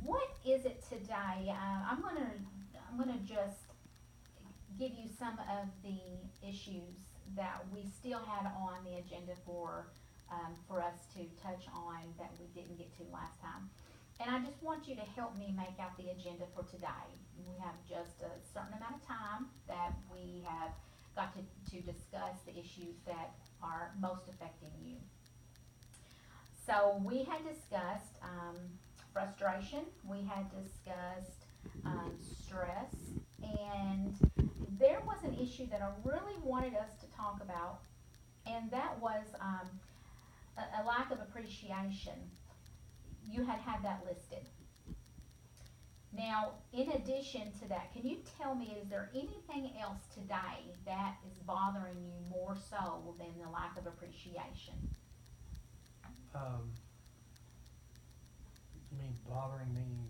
What is it today? I'm gonna just give you some of the issues that we still had on the agenda for us to touch on that we didn't get to last time. And I just want you to help me make out the agenda for today. We have just a certain amount of time that we have got to discuss the issues that are most affecting you. So we had discussed frustration, we had discussed stress, and there was an issue that I really wanted us to talk about, and that was a lack of appreciation. You had that listed. Now, in addition to that, can you tell me, is there anything else today that is bothering you more so than the lack of appreciation? Um, you mean bothering me?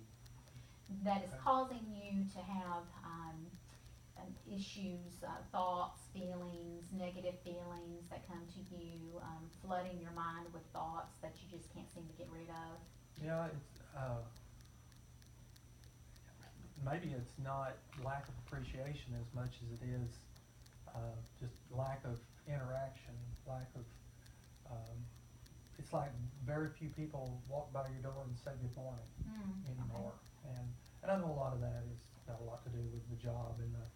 That is causing you to have issues, thoughts, feelings, negative feelings that come to you, flooding your mind with thoughts that you just can't seem to get rid of? Yeah, maybe it's not lack of appreciation as much as it is just lack of interaction, lack of, um, it's like very few people walk by your door and say good morning anymore. Okay. And I know a lot of that has got a lot to do with the job and the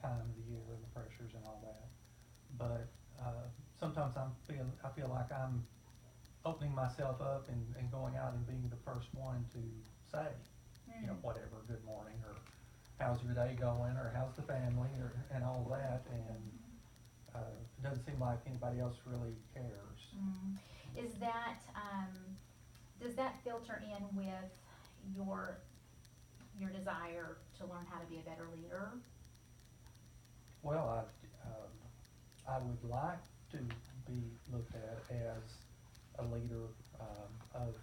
time of the year and the pressures and all that. But sometimes I feel like I'm opening myself up and going out and being the first one to say, you know, whatever, good morning, or how's your day going, or how's the family, and all that, and it doesn't seem like anybody else really cares. Is that, does that filter in with your desire to learn how to be a better leader? Well, I would like to be looked at as a leader of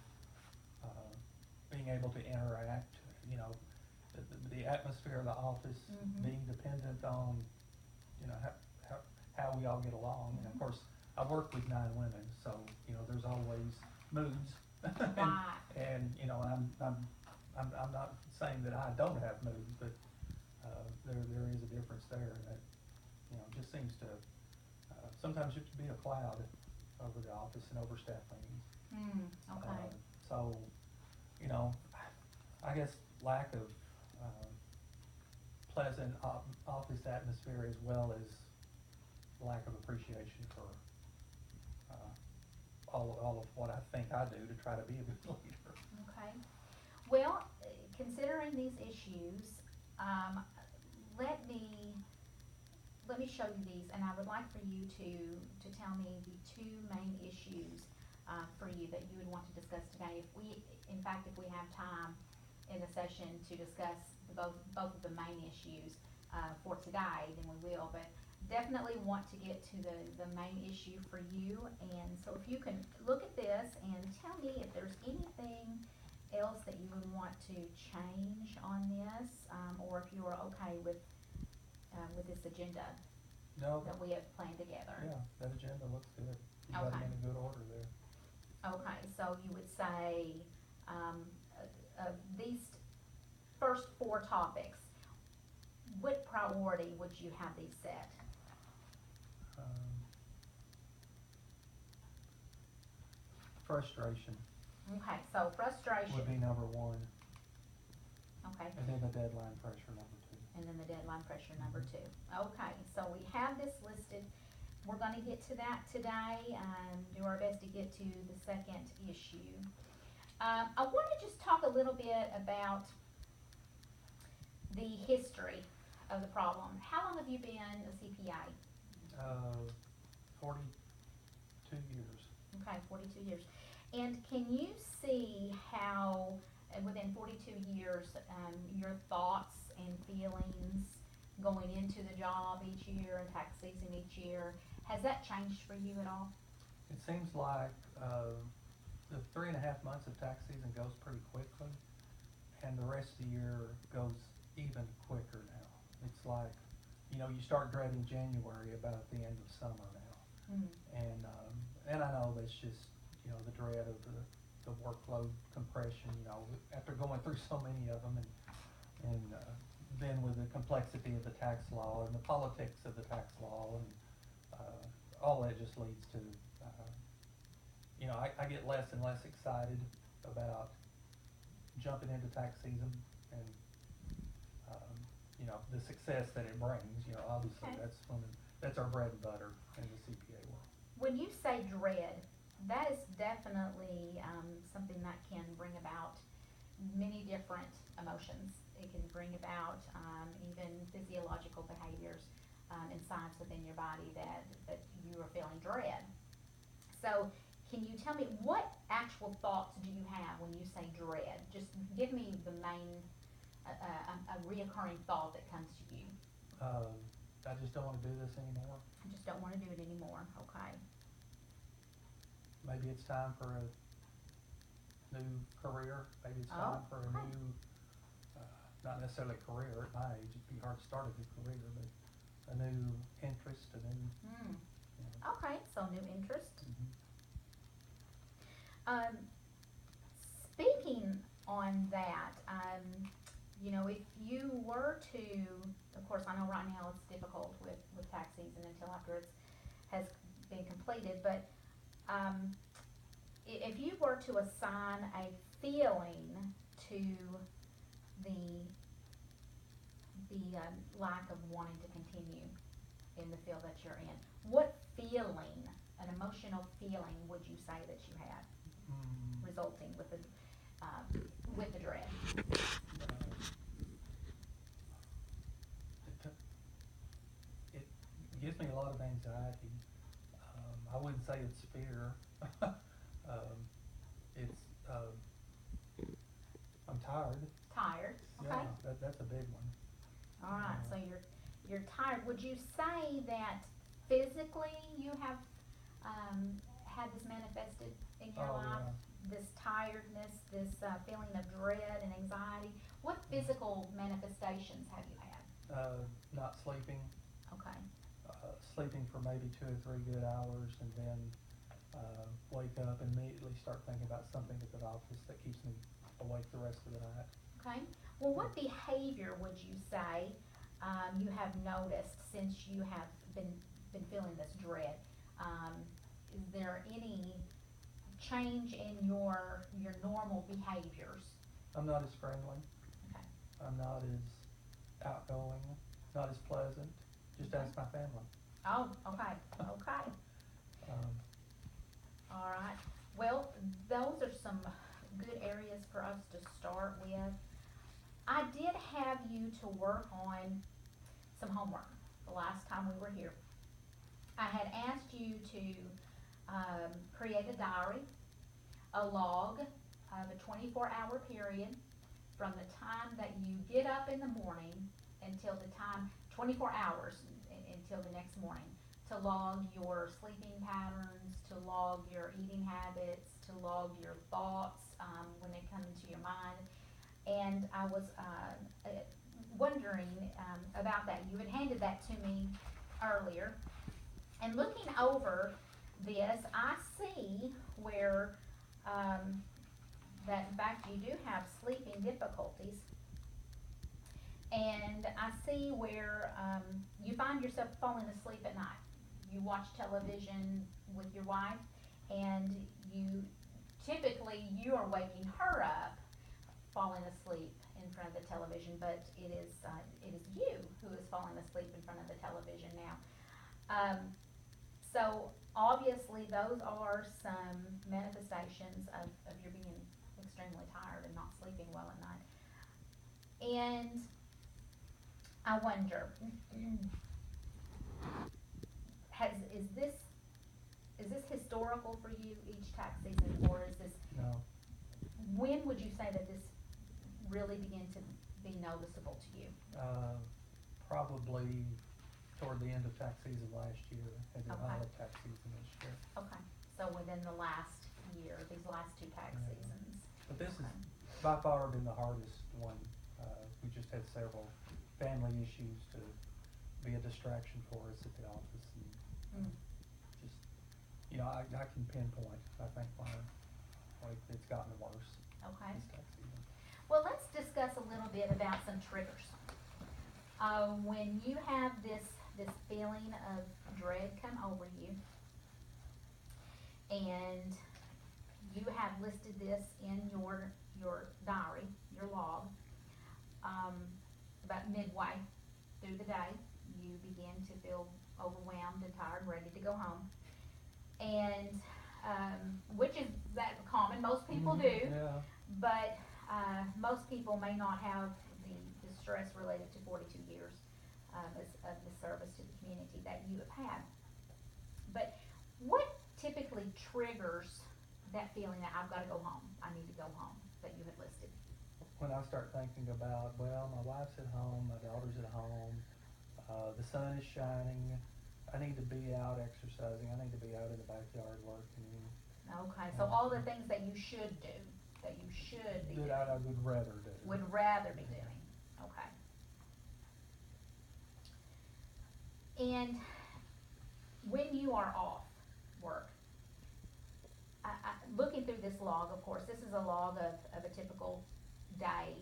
being able to interact, you know, the atmosphere of the office being dependent on, you know, how we all get along. And of course, I work with 9 women, so, you know, there's always moods. and you know, I'm not saying that I don't have moods, but there is a difference there, and that, you know, just seems to sometimes it can be a cloud over the office and over staff meetings. Okay. So, you know, I guess lack of pleasant office atmosphere, as well as lack of appreciation for all of what I think I do to try to be a good leader. Okay. Well, considering these issues, let me show you these, and I would like for you to tell me the 2 main issues for you that you would want to discuss today. In fact, if we have time in the session to discuss both of the main issues for today, then we will. But definitely want to get to the main issue for you. And so if you can look at this and tell me if there's anything else that you would want to change on this, or if you are okay with this agenda that we have planned together. Yeah, that agenda looks good. You got them in a good order there. Okay, so you would say these first 4 topics, what priority would you have these set? Frustration Okay, so frustration. would be number 1. Okay. And then the deadline pressure, number 2. And then the deadline pressure, number 2. Okay, so we have this listed. We're gonna get to that today, do our best to get to the second issue. I wanna just talk a little bit about the history of the problem. How long have you been a CPA? 42 years. Okay, 42 years. And can you see how, within 42 years, your thoughts and feelings going into the job each year and tax season each year, has that changed for you at all? It seems like the 3.5 months of tax season goes pretty quickly, and the rest of the year goes even quicker now. It's like, you know, you start dreading January about the end of summer now. And I know that's just, you know, the dread of the the workload compression, you know, after going through so many of them and then with the complexity of the tax law and the politics of the tax law and, all that just leads to, you know, I get less and less excited about jumping into tax season and, you know, the success that it brings, you know, obviously Okay. that's our bread and butter in the CPA world. When you say dread, that is definitely something that can bring about many different emotions. It can bring about even physiological behaviors and signs within your body that you are feeling dread. So, can you tell me what actual thoughts do you have when you say dread? Just give me the main, a reoccurring thought that comes to you. I just don't wanna do this anymore. I just don't want to do it anymore. Okay. Maybe it's time for a new career, maybe it's time for a okay. new, not necessarily a career at my age, it'd be hard to start a new career, but a new interest, a new, Mm. you know. Okay, so new interest. Mhm. Speaking on that, you know, if you were to, of course, I know right now it's difficult with tax season until after it's has been completed, but if you were to assign a feeling to the lack of wanting to continue in the field that you're in, what feeling, an emotional feeling, would you say that you had resulting with the dread? It gives me a lot of anxiety. I wouldn't say it's fear. It's, I'm tired. Tired, okay. Yeah, that's a big one. All right, so you're tired. Would you say that physically you have had this manifested in your Oh, life? yeah. This tiredness, this feeling of dread and anxiety? What physical manifestations have you had? Not sleeping, Okay, sleeping for maybe 2 or 3 good hours and then, wake up and immediately start thinking about something at the office that keeps me awake the rest of the night. okay. Well, what behavior would you say you have noticed since you have been feeling this dread? Is there any change in your normal behaviors? I'm not as friendly, Okay. I'm not as outgoing, not as pleasant, just ask my family. Oh, okay, okay. All right. Well, those are some good areas for us to start with. I did have you to work on some homework the last time we were here. I had asked you to create a diary, a log of a 24-hour period from the time that you get up in the morning until the time, 24 hours until the next morning, to log your sleeping patterns, to log your eating habits, to log your thoughts when they come into your mind. And I was wondering about that. You had handed that to me earlier. And looking over this, I see where that in fact you do have sleeping difficulties. And I see where you find yourself falling asleep at night. You watch television with your wife, and typically you are waking her up, falling asleep in front of the television, but it is you who is falling asleep in front of the television now. So obviously those are some manifestations of your being extremely tired and not sleeping well at night. And I wonder, is this historical for you each tax season, or is this, No, when would you say that this really began to be noticeable to you? probably toward the end of tax season last year, and the Okay. all of tax season this year. Okay, so within the last year, these last two tax Yeah. seasons. But this has Okay. by far been the hardest one. We just had several family issues to be a distraction for us at the office, and Mm. just, you know, I can pinpoint, I think, it's gotten worse Okay. this tax season. Well, let's discuss a little bit about some triggers. When you have this feeling of dread come over you, and you have listed this in your diary, your log, about midway through the day, you begin to feel overwhelmed and tired, ready to go home. And, which is that common, most people do, Yeah, but, most people may not have the stress related to 42 years, of the service to the community that you have had. But what typically triggers that feeling that I've gotta go home, I need to go home, that you had listed? when I start thinking about, well, my wife's at home, my daughter's at home, the sun is shining, I need to be out exercising, I need to be out in the backyard working. Okay, so all the things that you should do, that you should be doing, That I would rather do. would rather be doing, okay. And when you are off work, looking through this log, of course, this is a log of a typical day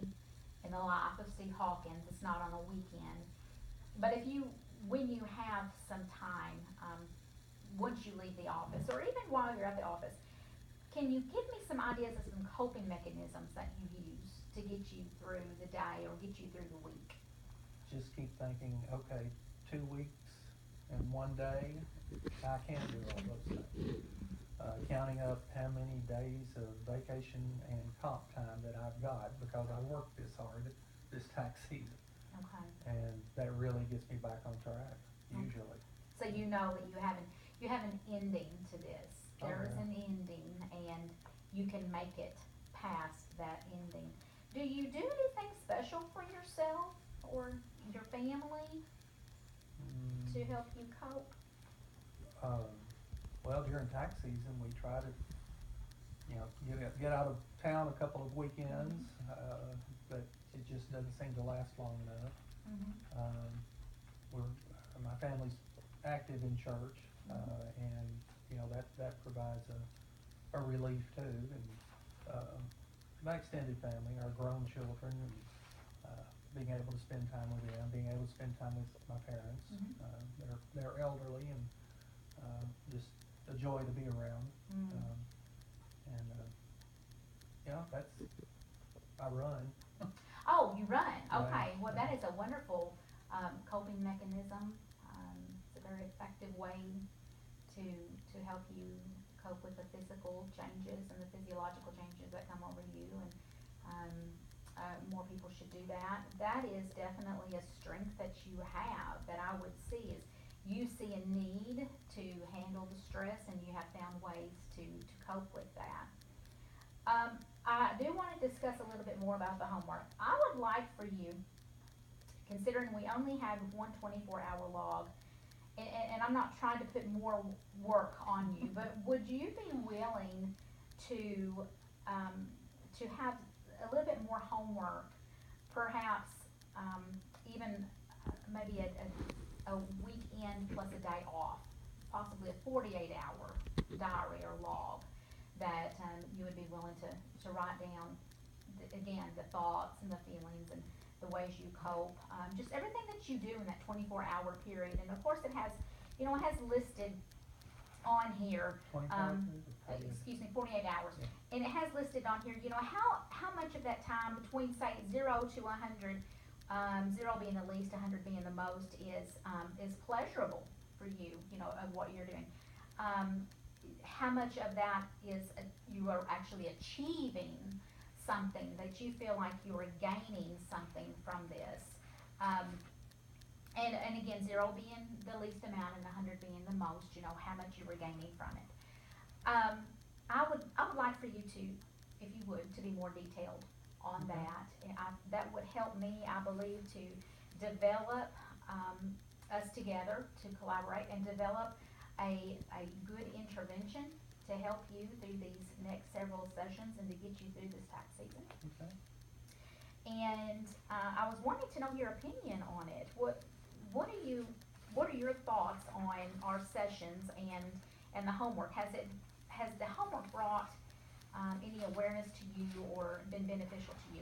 in the life of Steve Hawkins. It's not on a weekend. But when you have some time, once you leave the office, or even while you're at the office, can you give me some ideas of some coping mechanisms that you use to get you through the day or get you through the week? Just keep thinking, okay, 2 weeks and 1 day, I can't do all those things. Counting up how many days of vacation and comp time that I've got because I worked this hard this tax season. Okay. And that really gets me back on track, Okay. usually. So you know that you have an ending to this. Oh, There is yeah. an ending, and you can make it past that ending. Do you do anything special for yourself or your family to Mm, help you cope? Well, during tax season, we try to, get out of town a couple of weekends, but it just doesn't seem to last long enough. Mm-hmm. My family's active in church, and, that provides a relief too, and, my extended family, our grown children, and, being able to spend time with them, being able to spend time with my parents, Mhm. they're elderly and, just a joy to be around. Mm. And, I run. Oh, you run, okay, Yeah, well, yeah. that is a wonderful, coping mechanism, it's a very effective way to help you cope with the physical changes and the physiological changes that come over you, and, more people should do that. That is definitely a strength that you have, that I would see, is you see a need to handle the stress, and you have found ways to cope with that. I do wanna discuss a little bit more about the homework. I would like for you, considering we only have one 24-hour log, and I'm not trying to put more work on you, but would you be willing to have a little bit more homework, perhaps, even maybe a weekend plus a day off, possibly a 48-hour diary or log, that, you would be willing to write down, again, the thoughts and the feelings and the ways you cope, just everything that you do in that 24-hour period. And of course, it has listed on here, 24 excuse me, 48 hours. Yeah. And it has listed on here, how much of that time between, say, 0 to 100, 0 being the least, 100 being the most, is pleasurable for you, of what you're doing. How much of that is, you are actually achieving something, that you feel like you are gaining something from this. And again, 0 being the least amount and 100 being the most, how much you were gaining from it. I would like for you to, if you would, to be more detailed on Okay. that. And that would help me, I believe, to develop, us together, to collaborate and develop a good intervention to help you through these next several sessions and to get you through this tax season. Okay. And, I was wanting to know your opinion on it. What are your thoughts on our sessions and the homework? Has the homework brought any awareness to you or been beneficial to you?